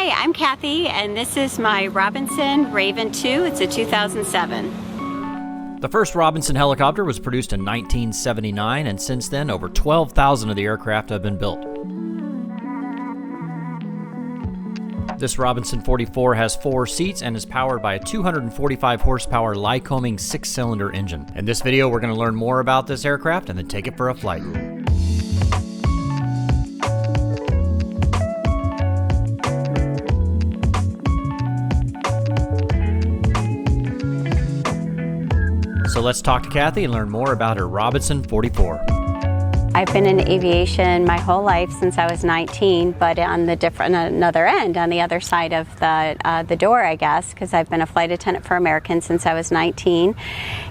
Hi, I'm Cathy, and this is my Robinson Raven 2. It's a 2007. The first Robinson helicopter was produced in 1979, and since then, over 12,000 of the aircraft have been built. This Robinson 44 has 4 seats and is powered by a 245 horsepower Lycoming 6-cylinder engine. In this video, we're going to learn more about this aircraft and then take it for a flight. So let's talk to Cathy and learn more about her Robinson 44. I've been in aviation my whole life since I was 19, but on another end, on the other side of the door, I guess, because I've been a flight attendant for American since I was 19.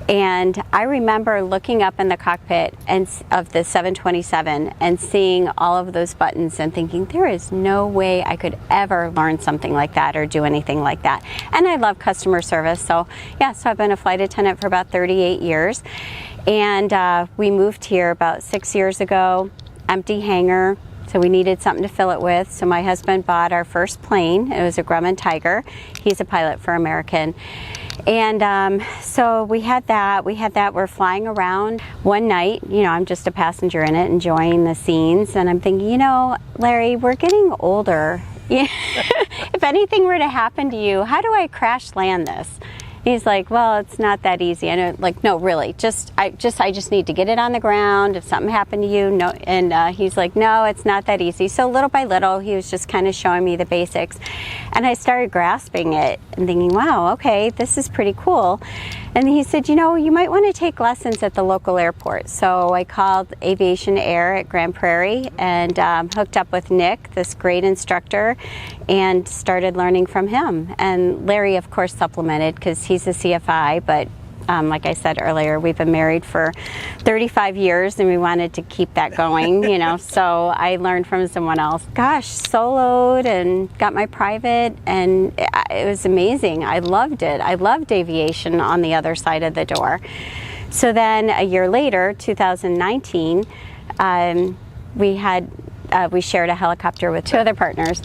And I remember looking up in the cockpit of the 727 and seeing all of those buttons and thinking, there is no way I could ever learn something like that or do anything like that. And I love customer service, so yeah, so I've been a flight attendant for about 38 years. And we moved here about 6 years ago, empty hangar, so we needed something to fill it with. So my husband bought our first plane. It was a Grumman Tiger. He's a pilot for American. And so we had that. We're flying around one night. You know, I'm just a passenger in it, enjoying the scenes. And I'm thinking, you know, Larry, we're getting older. If anything were to happen to you, how do I crash land this? He's like, well, it's not that easy. And I'm like, no, really, I just need to get it on the ground. If something happened to you, no. And he's like, no, it's not that easy. So little by little, he was just kind of showing me the basics. And I started grasping it and thinking, wow, okay, this is pretty cool. And he said, you know, you might want to take lessons at the local airport. So I called Aviation Air at Grand Prairie and hooked up with Nick, this great instructor, and started learning from him. And Larry, of course, supplemented because he's a CFI, but like I said earlier, we've been married for 35 years and we wanted to keep that going, you know, so I learned from someone else. Gosh, soloed and got my private, and it was amazing. I loved it. I loved aviation on the other side of the door. So then a year later, 2019, we shared a helicopter with 2 other partners.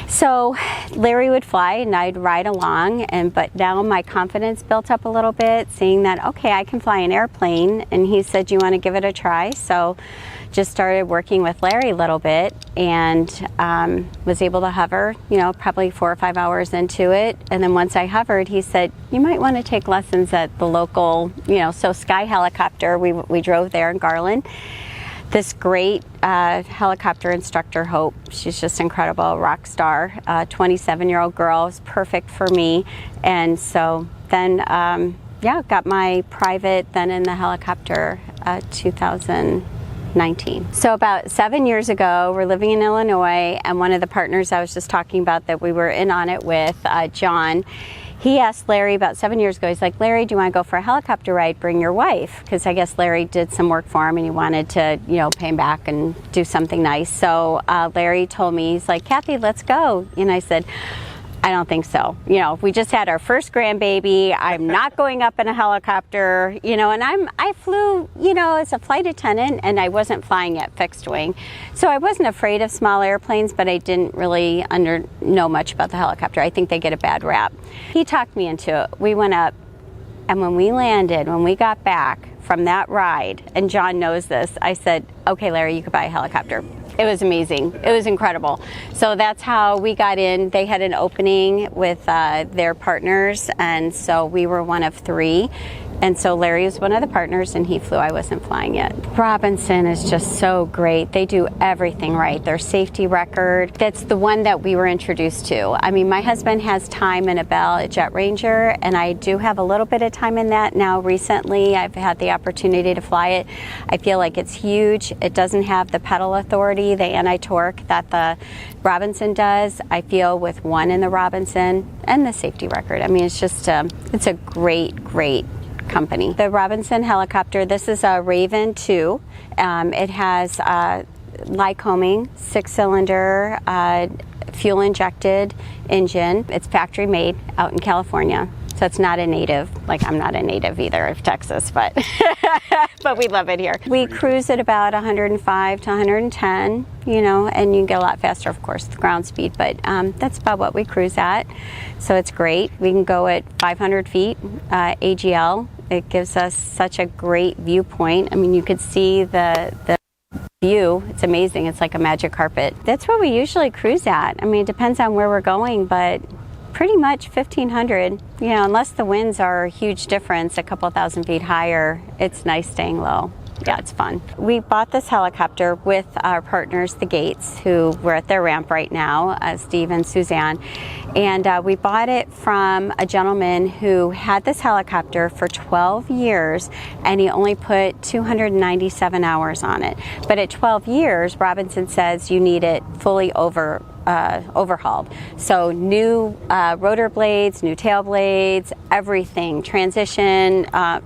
So Larry would fly and I'd ride along, but now my confidence built up a little bit, seeing that, okay, I can fly an airplane. And he said, you want to give it a try? So just started working with Larry a little bit and was able to hover, you know, probably 4 or 5 hours into it. And then once I hovered, he said, you might want to take lessons at the local, you know, so Sky Helicopter. We drove there in Garland. This great helicopter instructor, Hope, she's just incredible, rock star, 27-year-old girl, is perfect for me. And so then, yeah, got my private then in the helicopter 2019. So about 7 years ago, we're living in Illinois, and one of the partners I was just talking about that we were in on it with, John, he asked Larry about 7 years ago, he's like, Larry, do you want to go for a helicopter ride? Bring your wife. Because I guess Larry did some work for him and he wanted to, you know, pay him back and do something nice. So Larry told me, he's like, Cathy, let's go. And I said, I don't think so. You know, we just had our first grandbaby. I'm not going up in a helicopter, you know, and I flew, you know, as a flight attendant, and I wasn't flying at fixed wing. So I wasn't afraid of small airplanes, but I didn't really know much about the helicopter. I think they get a bad rap. He talked me into it. We went up, and when we landed, when we got back from that ride, and John knows this, I said, okay, Larry, you could buy a helicopter. It was amazing. It was incredible. So that's how we got in. They had an opening with their partners, and so we were one of 3. And so Larry was one of the partners, and he flew. I wasn't flying yet. Robinson is just so great. They do everything right. Their safety record, that's the one that we were introduced to. I mean, my husband has time in a Bell at Jet Ranger, and I do have a little bit of time in that now recently. I've had the opportunity to fly it. I feel like it's huge. It doesn't have the pedal authority, the anti-torque that the Robinson does. I feel with one in the Robinson, and the safety record. I mean, it's just, it's a great company. The Robinson helicopter, this is a Raven 2. It has Lycoming 6-cylinder fuel injected engine. It's factory made out in California. So it's not a native, like I'm not a native either of Texas, but but we love it here. We cruise at about 105 to 110, you know, and you can get a lot faster, of course, the ground speed, but that's about what we cruise at. So it's great. We can go at 500 feet AGL. It gives us such a great viewpoint. I mean, you could see the view. It's amazing. It's like a magic carpet. That's what we usually cruise at. I mean, it depends on where we're going, but pretty much 1,500, you know, unless the winds are a huge difference, a couple thousand feet higher, it's nice staying low. Yeah, it's fun. We bought this helicopter with our partners, the Gates, who we're at their ramp right now, Steve and Suzanne. And we bought it from a gentleman who had this helicopter for 12 years, and he only put 297 hours on it. But at 12 years, Robinson says you need it fully overhauled. So new rotor blades, new tail blades, everything, transmission, all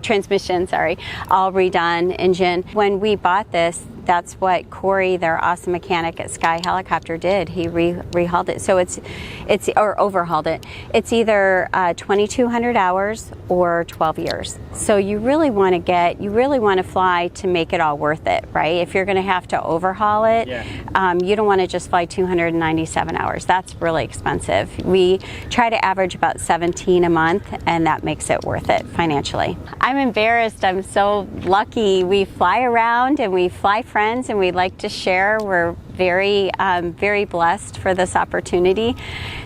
redone, engine. When we bought this, that's what Corey, their awesome mechanic at Sky Helicopter, did. He rehauled it. So it's overhauled it. It's either 2,200 hours or 12 years. So you really want to fly to make it all worth it, right? If you're going to have to overhaul it, you don't want to just fly 297 hours. That's really expensive. We try to average about 17 a month, and that makes it worth it financially. I'm embarrassed. I'm so lucky. We fly around and we fly friends, and we like to share. We're very, very blessed for this opportunity.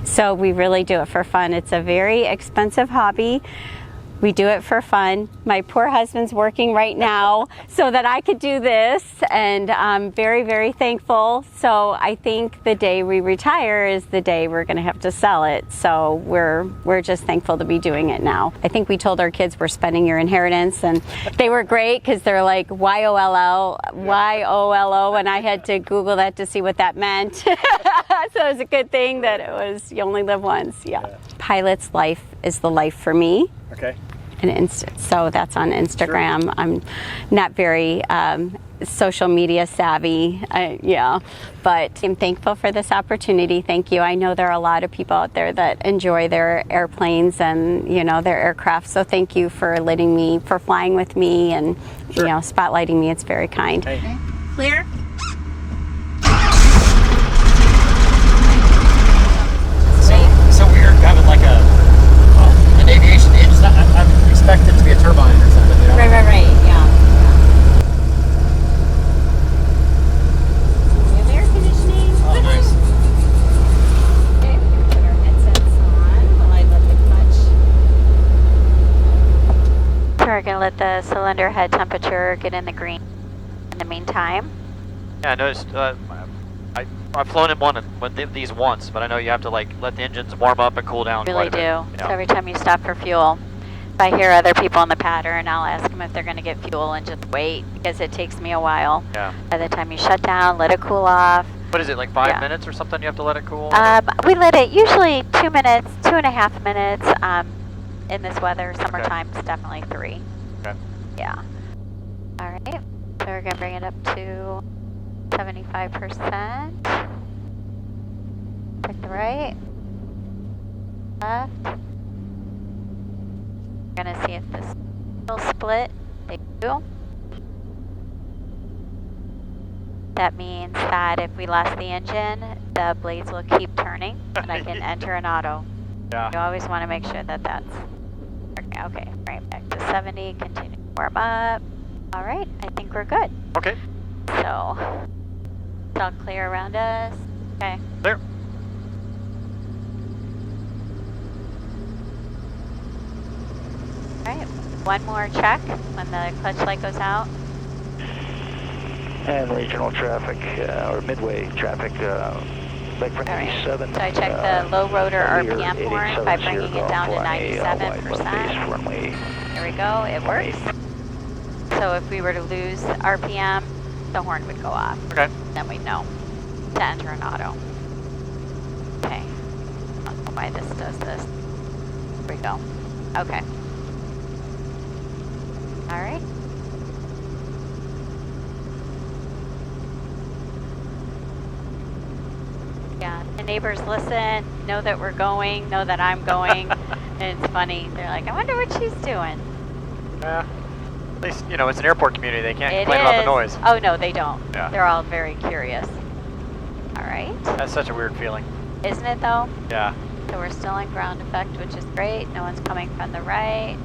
So we really do it for fun. It's a very expensive hobby. We do it for fun. My poor husband's working right now so that I could do this, and I'm very, very thankful. So I think the day we retire is the day we're going to have to sell it. So we're just thankful to be doing it now. I think we told our kids we're spending your inheritance, and they were great because they're like YOLO, and I had to Google that to see what that meant. So it was a good thing that it was you only live once. Yeah. Pilot's life is the life for me. Okay. So that's on Instagram. Sure. I'm not very social media savvy, but I'm thankful for this opportunity. Thank you. I know there are a lot of people out there that enjoy their airplanes and, you know, their aircraft. So thank you for flying with me and, you know, spotlighting me. It's very kind. Hey. Okay. Clear? So weird having like an aviation engine. I'm expecting it to be a turbine or something, you know? Right, yeah. New air conditioning. Oh, nice. Okay, we're going to put our headsets on while I let the clutch. So we're going to let the cylinder head temperature get in the green in the meantime. Yeah, I noticed. I've flown in these once, but I know you have to like let the engines warm up and cool down. Really quite a do. bit. So Yeah. every time you stop for fuel, if I hear other people in the pattern, I'll ask them if they're going to get fuel and just wait because it takes me a while. Yeah. By the time you shut down, let it cool off. What is it, like 5 minutes or something? You have to let it cool. We let it usually 2 minutes, 2.5 minutes. In this weather, summertime, it's definitely 3. Okay. Yeah. All right. So we're going to bring it up to 75%. Pick the right, left. We're going to see if this will split. They do. That means that if we lost the engine, the blades will keep turning, and I can enter an auto. Yeah. You always want to make sure that that's working. Okay, right back to 70. Continue to warm up. All right, I think we're good. Okay. So, it's all clear around us. Okay. There. All right, one more check when the clutch light goes out. And regional traffic, or midway traffic, Lake Front 87. So I checked the low rotor RPM horn by bringing it down to 97%. There we go, it works. So if we were to lose RPM, the horn would go off. Okay. Then we'd know to enter an auto. Okay. I don't know why this does this. There we go. Okay. All right. Yeah, the neighbors listen, know that we're going, know that I'm going. It's funny. They're like, I wonder what she's doing. Yeah. At least, you know, it's an airport community. They can't It complain about the is. noise. Oh, no, they don't. Yeah. They're all very curious. All right. That's such a weird feeling. Isn't it, though? Yeah. So we're still in ground effect, which is great. No one's coming from the right.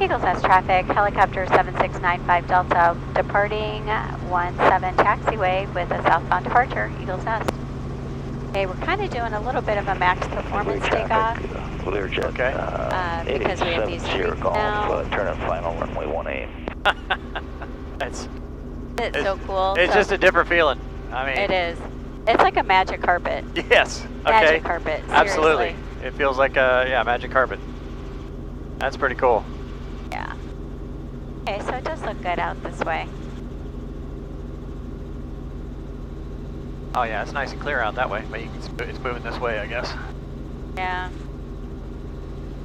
Eagles S traffic, helicopter 7695 Delta, departing 17 taxiway with a southbound departure, Eagles Nest. Okay, we're kind of doing a little bit of a max performance takeoff. Learjet, Okay. Because we have these streets now. Turn at final runway 18. It's So cool. It's So just a different feeling. I mean, it is. It's like a magic carpet. Yes. Okay. Magic carpet. Absolutely. Seriously. It feels like a magic carpet. That's pretty cool. Yeah. Okay, so it does look good out this way. Oh yeah, it's nice and clear out that way, but it's moving this way, I guess. Yeah,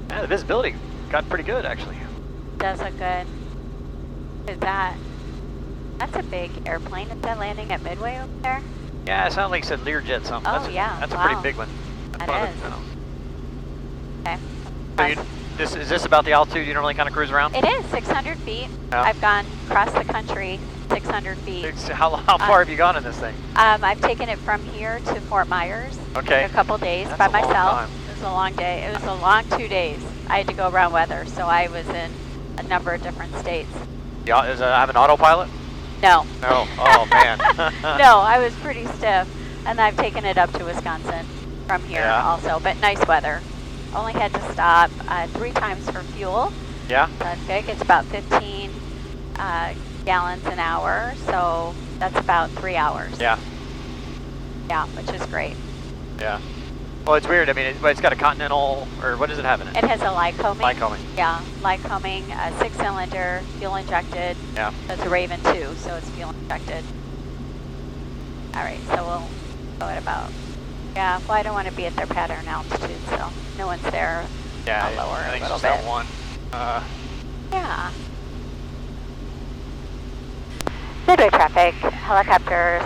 Yeah, the visibility got pretty good actually. does look good. That's a big airplane. Is that landing at Midway over there? Yeah, it sounded like it said Learjet something. Oh, that's yeah, That's a wow. pretty big one. That's That one of is. the- Okay. So is this about the altitude you normally kind of cruise around? It is 600 feet. Yeah. I've gone across the country 600 feet. How far have you gone in this thing? I've taken it from here to Fort Myers. Okay. A couple days That's by a long myself. time. It was a long day. It was a long 2 days. I had to go around weather, so I was in a number of different states. Yeah, I have an autopilot? No. No. Oh man. No, I was pretty stiff. And I've taken it up to Wisconsin from here Yeah. also, but nice weather. Only had to stop 3 times for fuel. Yeah. That's good. It's about 15 gallons an hour, so that's about 3 hours. Yeah. Yeah, which is great. Yeah. Well, it's weird. I mean, it's got a Continental, or what does it have in it? It has a Lycoming. Lycoming. Yeah, Lycoming, 6-cylinder, fuel injected. Yeah. That's a Raven 2, so it's fuel injected. All right, so we'll go at about, yeah, well, I don't want to be at their pattern altitude, so no one's there. Yeah. I'll lower I think a it's little just bit. that one. Yeah. Midway traffic, helicopter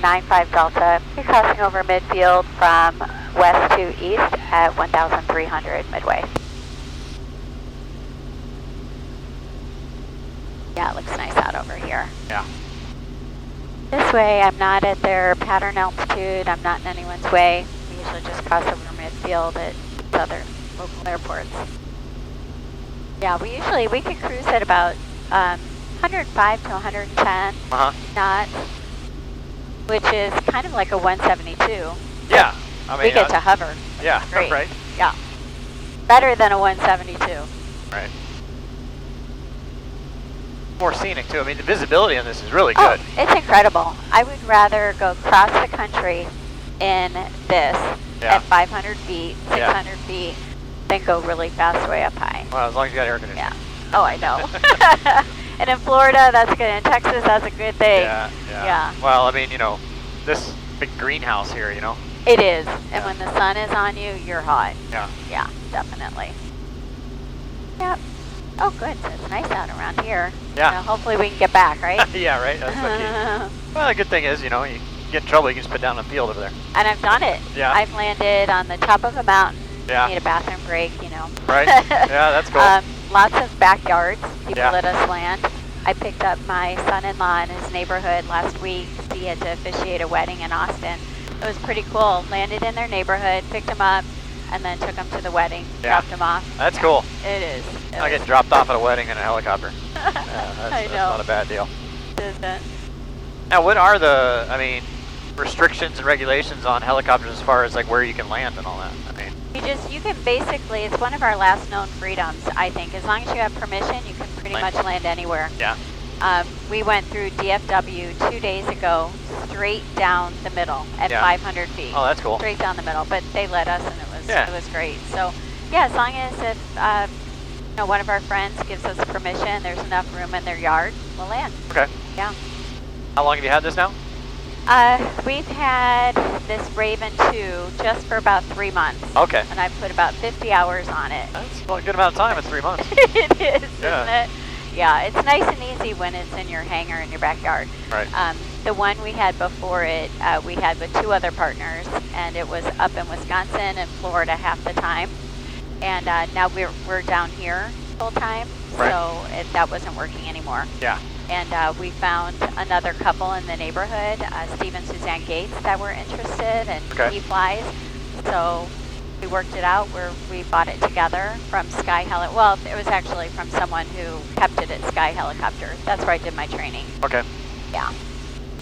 95 Delta. You're crossing over midfield from west to east at 1,300 Midway. Yeah, it looks nice out over here. Yeah. This way, I'm not at their pattern altitude. I'm not in anyone's way. We usually just cross over midfield at other local airports. Yeah, we can cruise at about 105 to 110 knots, which is kind of like a 172. Yeah. I mean, We get to hover. Yeah. Great. Right. Yeah. Better than a 172. Right. More scenic too. I mean, the visibility on this is really good. Oh, it's incredible. I would rather go cross the country in this at 500 feet, 600 feet, than go really fast way up high. Well, as long as you got air conditioning. Yeah. Oh, I know. And in Florida, that's good. In Texas, that's a good thing. Yeah. Well, I mean, you know, this big greenhouse here, you know. It is. And when the sun is on you, you're hot. Yeah. Yeah, definitely. Yep. Oh, good. So it's nice out around here. Yeah. So hopefully we can get back, right? Yeah, right. That's the key. Well, the good thing is, you know, you get in trouble, you can just put down the field over there. And I've done it. Yeah. I've landed on the top of a mountain. Yeah. Need a bathroom break, you know. Right. Yeah, that's cool. Lots of backyards. People Yeah. let us land. I picked up my son-in-law in his neighborhood last week. He had to officiate a wedding in Austin. It was pretty cool. Landed in their neighborhood, picked him up, and then took him to the wedding. Yeah. Dropped him off. That's cool. It is. I get dropped off at a wedding in a helicopter. That's I know. not a bad deal. Isn't. Now, what are the, I mean, restrictions and regulations on helicopters as far as like where you can land and all that? I mean, You can basically, it's one of our last known freedoms, I think. As long as you have permission, you can pretty much land anywhere. yeah. We went through DFW 2 days ago, straight down the middle at 500 feet. Oh, that's cool. Straight down the middle, but they let us, and it was great. So, yeah, as long as if you know, one of our friends gives us permission, there's enough room in their yard, we'll land. Okay. Yeah. How long have you had this now? We've had this Raven 2 just for about 3 months. Okay. And I've put about 50 hours on it. That's a good amount of time in 3 months. It is, Yeah. isn't it? Yeah, it's nice and easy when it's in your hangar in your backyard. Right. The one we had before it, we had with 2 other partners, and it was up in Wisconsin and Florida half the time. and now we're down here full time, Right. so that wasn't working anymore. Yeah. And we found another couple in the neighborhood, Steve and Suzanne Gates, that were interested, and Okay. he flies. So we worked it out where we bought it together from Sky Heli. Well, it was actually from someone who kept it at Sky Helicopter. That's where I did my training. Okay. Yeah.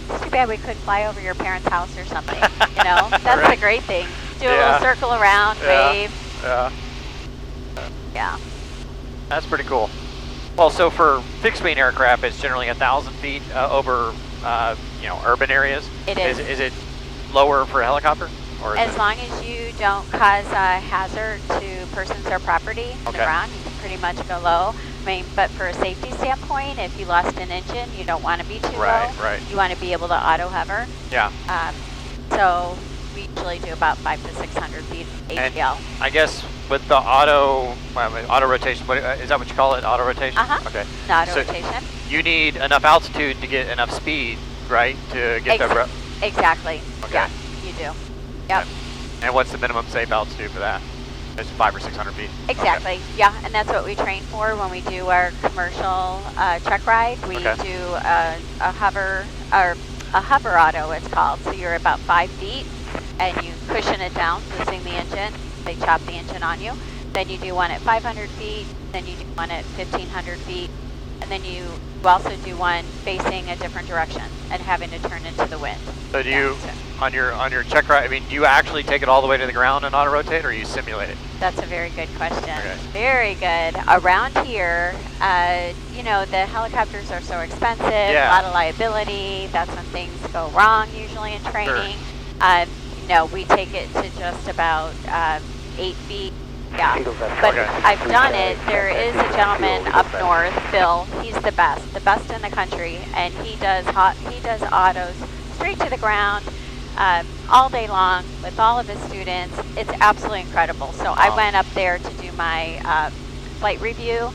It's too bad we couldn't fly over your parents' house or something. You know, that's Right. the great thing. Do a Yeah. little circle around, Yeah. wave. Yeah. Yeah. That's pretty cool. Well, so for fixed wing aircraft, it's generally 1,000 feet over, urban areas. It is. Is it lower for a helicopter? Or is As it? long as you don't cause a hazard to persons or property on the Okay. ground, you can pretty much go low. I mean, but for a safety standpoint, if you lost an engine, you don't want to be too Right, low. right. You want to be able to auto hover. Yeah. So we usually do about 500 to 600 feet ATL. I guess with the auto rotation, is that what you call it? Auto rotation? Uh-huh. Okay. The auto So rotation. you need enough altitude to get enough speed, right? To get the. Exactly. Okay. Yeah, you do. Yep. And what's the minimum safe altitude for that? It's 500 or 600 feet. Exactly. Yeah, and that's what we train for when we do our commercial truck ride. We Okay. do a hover or a hover auto, it's called. So you're about 5 feet, and you cushion it down, losing the engine. They chop the engine on you. Then you do one at 500 feet. Then you do one at 1,500 feet, and then you also do one facing a different direction and having to turn into the wind. So do Yeah, you so on your check ride? I mean, do you actually take it all the way to the ground and auto rotate, or you simulate it? That's a very good question. Okay. Very good. Around here, the helicopters are so expensive, Yeah. a lot of liability. That's when things go wrong usually in training. No, we take it to just about 8 feet. Yeah, but Okay. I've done it. There is a gentleman up north, Bill. He's the best in the country, and he does autos straight to the ground all day long with all of his students. It's absolutely incredible. So I Wow. went up there to do my flight review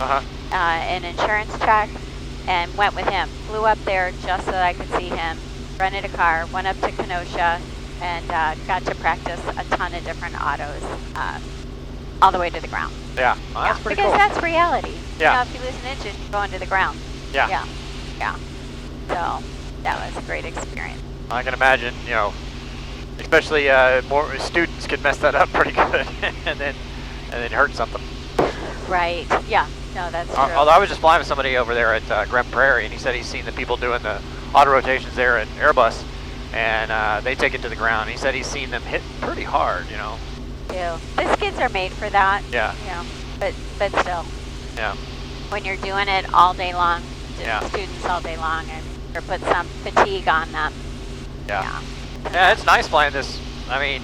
and insurance check, and went with him. Flew up there just so that I could see him. Rented a car, went up to Kenosha, and got to practice a ton of different autos. All the way to the ground. Yeah. Well, that's pretty because cool. that's reality. Yeah. You know, if you lose an engine, you're going to the ground. Yeah. Yeah. So that was a great experience. I can imagine, especially more students could mess that up pretty good, and then hurt something. Right. Yeah. No, that's true. Although I was just flying with somebody over there at Grand Prairie, and he said he's seen the people doing the auto rotations there at Airbus, and they take it to the ground. He said he's seen them hit pretty hard, Too. The skids are made for that. Yeah. But still, Yeah. when you're doing it all day long, Yeah. students all day long, and or put some fatigue on them. Yeah. Yeah, it's nice flying this. I mean,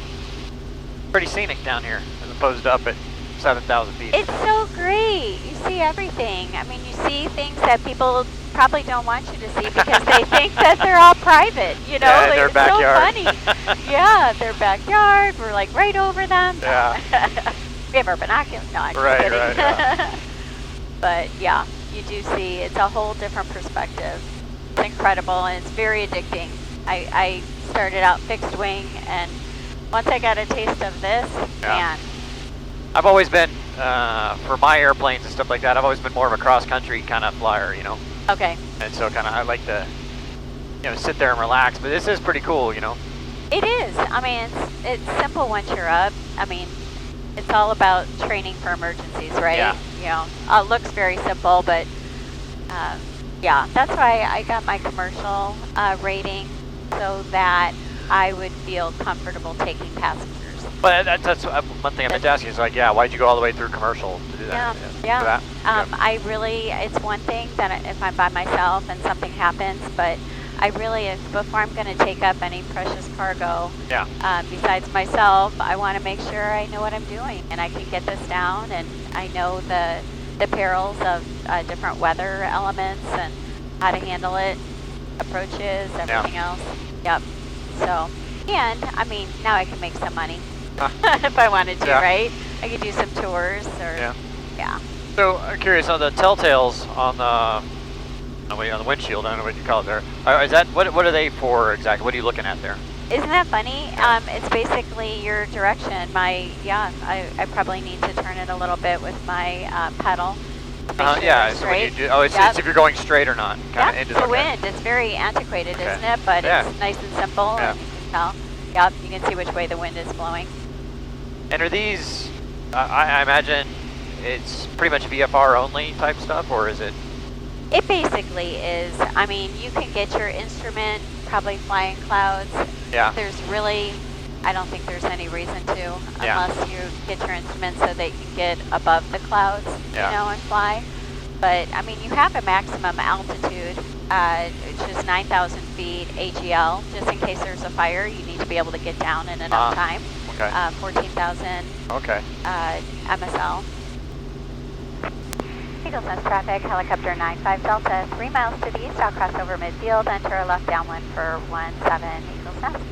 pretty scenic down here as opposed to up at 7,000 feet. It's so great. You see everything. I mean, you see things that people probably don't want you to see because they think that they're all private. Yeah, in their it's backyard. so funny. Yeah, their backyard. We're like right over them. Yeah. We have our binoculars. No, I'm just Right, kidding. right, yeah. But yeah, you do see it's a whole different perspective. It's incredible and it's very addicting. I started out fixed wing, and once I got a taste of this, man. I've always been, for my airplanes and stuff like that, I've always been more of a cross-country kind of flyer, Okay. And so I like to, sit there and relax. But this is pretty cool, It is. I mean, it's simple once you're up. I mean, it's all about training for emergencies, right? Yeah. It looks very simple, but yeah, that's why I got my commercial rating, so that I would feel comfortable taking passengers. But that's one thing I meant to ask you is why'd you go all the way through commercial to do that? Yeah. For that? I really, it's one thing that if I'm by myself and something happens, but I really, before I'm going to take up any precious cargo, besides myself, I want to make sure I know what I'm doing and I can get this down, and I know the perils of different weather elements and how to handle it, approaches, everything else. Yep. So, and I mean, now I can make some money if I wanted to, right? I could do some tours or, So I'm curious on the telltales on the windshield. I don't know what you call it there. Is that what are they for exactly? What are you looking at there? Isn't that funny? It's basically your direction. I probably need to turn it a little bit with my pedal. Yeah, so when you do, it's if you're going straight or not. Kind of It's the wind. It's very antiquated, isn't it? But it's nice and simple, and you can tell. Yep, you can see which way the wind is blowing. And are these, I imagine it's pretty much VFR only type stuff, or is it? It basically is. I mean, you can get your instrument probably flying clouds. Yeah. There's really, I don't think there's any reason to, unless you get your instrument so that you can get above the clouds, you know, and fly. But I mean, you have a maximum altitude, which is 9,000 feet AGL. Just in case there's a fire, you need to be able to get down in enough time. Okay. 14,000 MSL. Eagle Nest traffic, helicopter 95 Delta, 3 miles to the east. I'll cross over midfield, enter a left downwind for 17 Eagle Nest.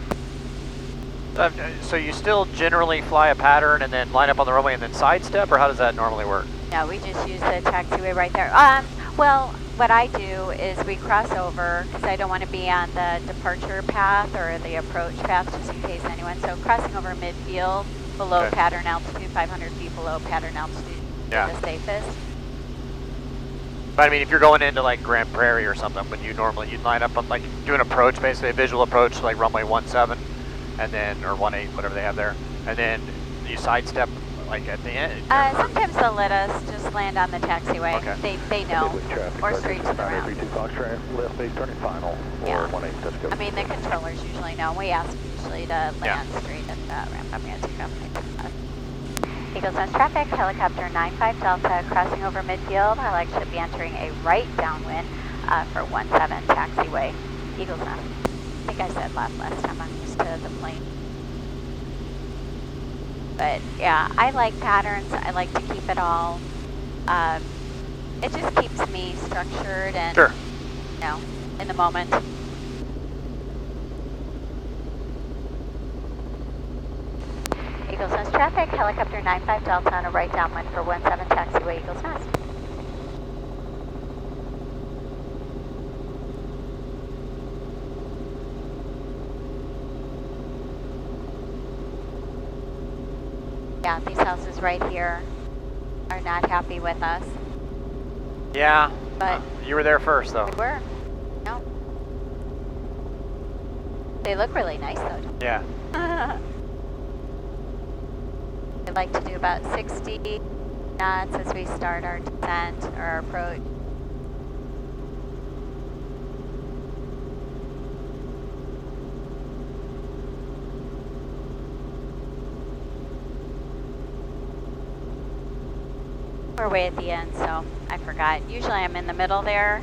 So you still generally fly a pattern and then line up on the runway and then sidestep, or how does that normally work? No, we just use the taxiway right there. Well, what I do is we cross over, because I don't want to be on the departure path or the approach path, just in case anyone. So crossing over midfield, below pattern altitude, 500 feet below pattern altitude, is the safest. But I mean, if you're going into like Grand Prairie or something, would you normally, you'd line up on, like, do an approach, basically a visual approach, like runway 17, and then, or 18, whatever they have there, and then you sidestep, like, at the end? Sometimes they'll let us just land on the taxiway. They know, or straight to the ground. Left base turning final, or 18, let's go. I mean, the controllers usually know. We ask usually to land straight at the ramp. I'm going to take off my Eagle Nest traffic, helicopter 95 Delta, crossing over midfield. Our leg should be entering a right downwind for 17 taxiway, Eagle Nest. I think I said last time, I'm used to the plane. But yeah, I like patterns. I like to keep it all. It just keeps me structured and, you know, in the moment. Eagles Nest traffic, helicopter 95 Delta on a right downwind for 17 taxiway, Eagles Nest. Yeah, these houses right here are not happy with us. Yeah, but you were there first, though. We were. No. They look really nice, though. Yeah. I'd like to do about 60 knots as we start our descent or our approach. We're way at the end, so I forgot. Usually I'm in the middle there,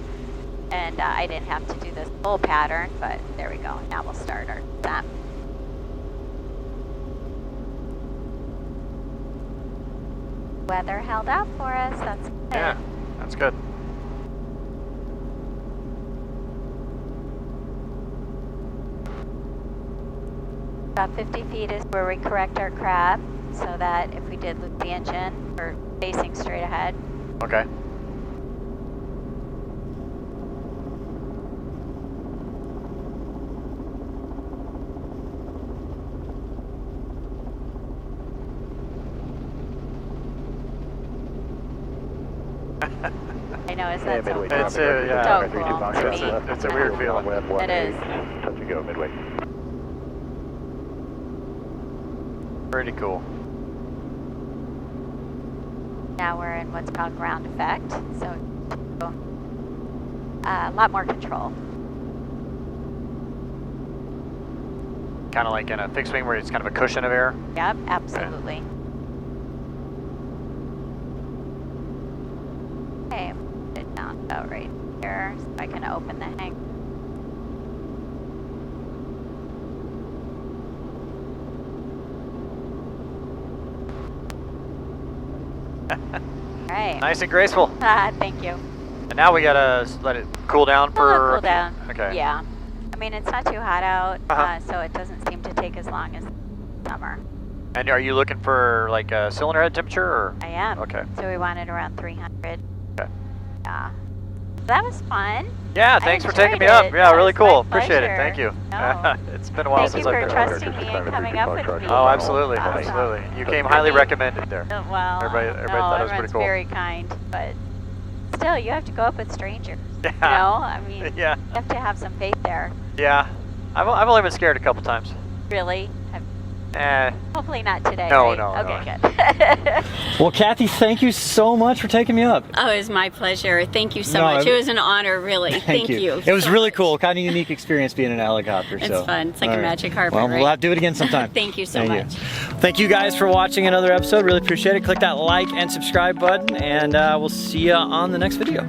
and I didn't have to do this full pattern, but there we go. Now we'll start our descent. Weather held out for us, that's good. Yeah, that's good. About 50 feet is where we correct our crab, so that if we did lose the engine, we're facing straight ahead. Okay. I know, is that so cool? It's so cool to me. It's a weird feeling. It is. Touch and go, midway. Pretty cool. Now we're in what's called ground effect, so a lot more control. Kind of like in a fixed wing where it's kind of a cushion of air? Yep, absolutely. Okay, put it down about right here so I can open the hang. Right. Nice and graceful. Thank you. And now we gotta let it cool down for... Cool down. Okay. Yeah. I mean, it's not too hot out, so it doesn't seem to take as long as summer. And are you looking for like a cylinder head temperature, or? I am. Okay. So we want it around 300. Okay. Yeah. That was fun. Yeah, thanks for taking me up. Yeah, really cool. Appreciate it. Thank you. No. It's been a while Thank you since I've for been trusting me and coming up with me. Oh, absolutely, Awesome. absolutely. You came highly recommended there. Well, Everybody thought it was pretty everyone's cool. very kind, but still, you have to go up with strangers. Yeah. You know, I mean, Yeah. you have to have some faith there. Yeah. I've only been scared a couple times. Really? Hopefully not today. No, right? no, Okay, no. good. Well, Kathy, thank you so much for taking me up. Oh, it was my pleasure. Thank you so No, much. It was an honor, really. Thank you. It was so really much. cool. Kind of unique experience being in a helicopter. It's so. fun. It's like All a right. magic carpet, Well, right? we'll have to do it again sometime. Thank you so Thank much. Thank you guys for watching another episode. Really appreciate it. Click that like and subscribe button, and we'll see you on the next video.